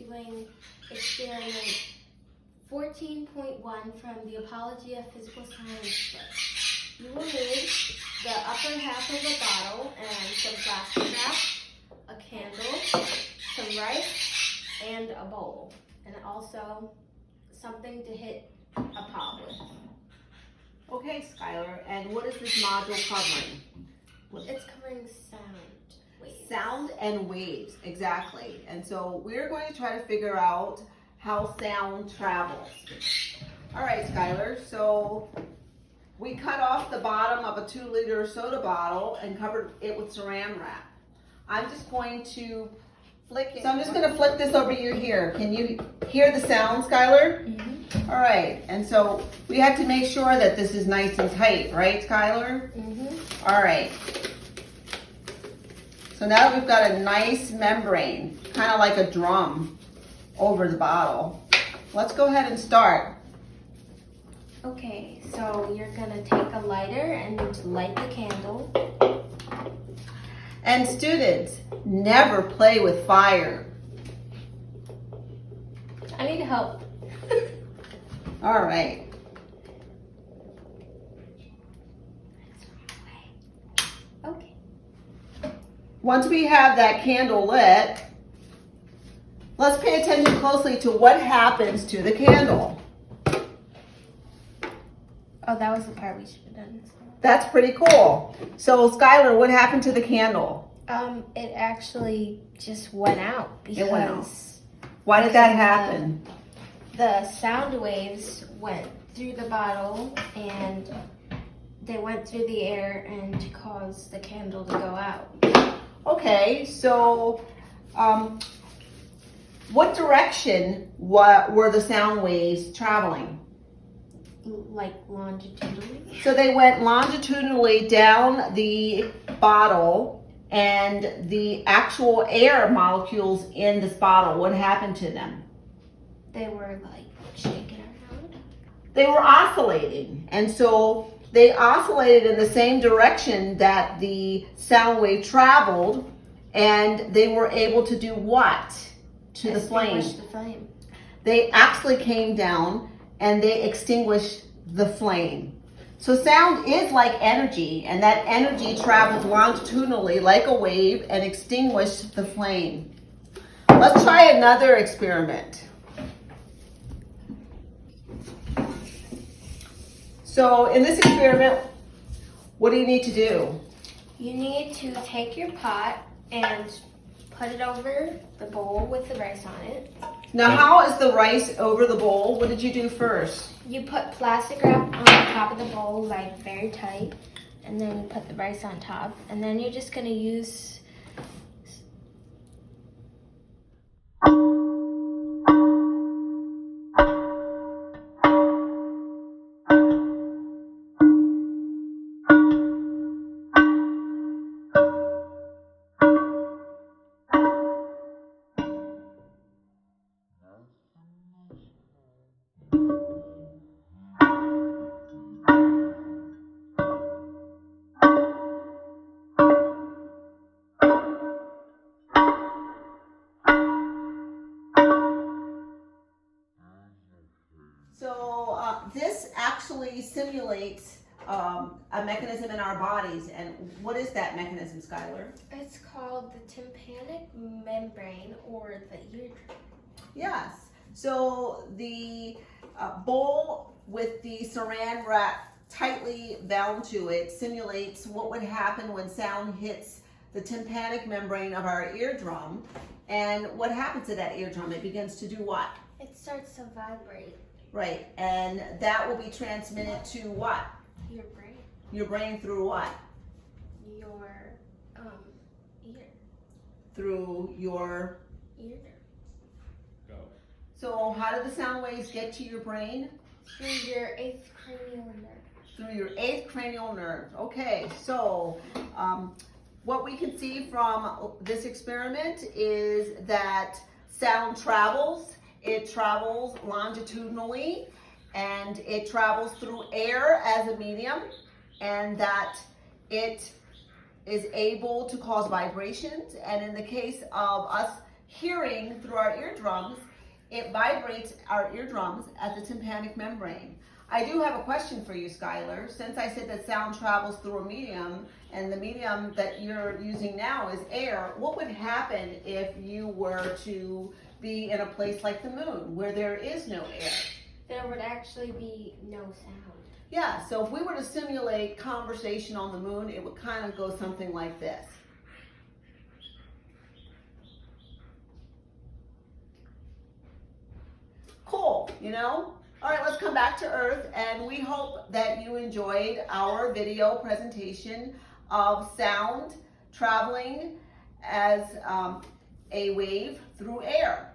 doing experiment 14.1 from the Apology of Physical Science book. You will need the upper half of a bottle and some plastic wrap, a candle, some rice, and a bowl. And also something to hit a pot with. Okay, Skylar, and what is this module covering? It's covering sound waves. Sound and waves, exactly. And so we're going to try to figure out how sound travels. All right, Skylar, so we cut off the bottom of a 2-liter soda bottle and covered it with saran wrap. I'm just going to flick it. So I'm just going to flick this over your ear. Can you hear the sound, Skylar? Mm-hmm. All right, and so we have to make sure that this is nice and tight, right, Skylar? Mm-hmm. All right. So now that we've got a nice membrane, kind of like a drum, over the bottle, let's go ahead and start. Okay, so you're gonna take a lighter and light the candle. And students, never play with fire. I need help. All right. Okay. Once we have that candle lit, let's pay attention closely to what happens to the candle. Oh, that was the part we should have done. That's pretty cool. So Skylar, what happened to the candle? It actually just went out because It went out. Why did that happen? the sound waves went through the bottle and they went through the air and caused the candle to go out. Okay, so what direction were the sound waves traveling? Like longitudinally. So they went longitudinally down the bottle, and the actual air molecules in this bottle, what happened to them? They were like shaking around. They were oscillating, and so they oscillated in the same direction that the sound wave traveled, and they were able to do what to the flame? Extinguish the flame. They actually came down and they extinguished the flame. So sound is like energy, and that energy travels longitudinally like a wave and extinguished the flame. Let's try another experiment. So in this experiment, what do you need to do? You need to take your pot and put it over the bowl with the rice on it. Now, how is the rice over the bowl? What did you do first? You put plastic wrap on the top of the bowl, like very tight, and then you put the rice on top, and then you're just gonna use So this actually simulates a mechanism in our bodies. And what is that mechanism, Skylar? It's called the tympanic membrane or the eardrum. Yes. So the bowl with the saran wrap tightly bound to it simulates what would happen when sound hits the tympanic membrane of our eardrum. And what happens to that eardrum? It begins to do what? It starts to vibrate. Right. And that will be transmitted to what? Your brain. Your brain through what? Your ear. Through your Ear. So how do the sound waves get to your brain? Through your 8th cranial nerve. Through your 8th cranial nerve. Okay, so what we can see from this experiment is that sound travels. It travels longitudinally, and it travels through air as a medium, and that it is able to cause vibrations. And in the case of us hearing through our eardrums, it vibrates our eardrums at the tympanic membrane. I do have a question for you, Skylar. Since I said that sound travels through a medium, and the medium that you're using now is air, what would happen if you were to be in a place like the moon, where there is no air? There would actually be no sound. Yeah, so if we were to simulate conversation on the moon, it would kind of go something like this. Cool, you know? All right, let's come back to Earth, and we hope that you enjoyed our video presentation of sound traveling as a wave through air.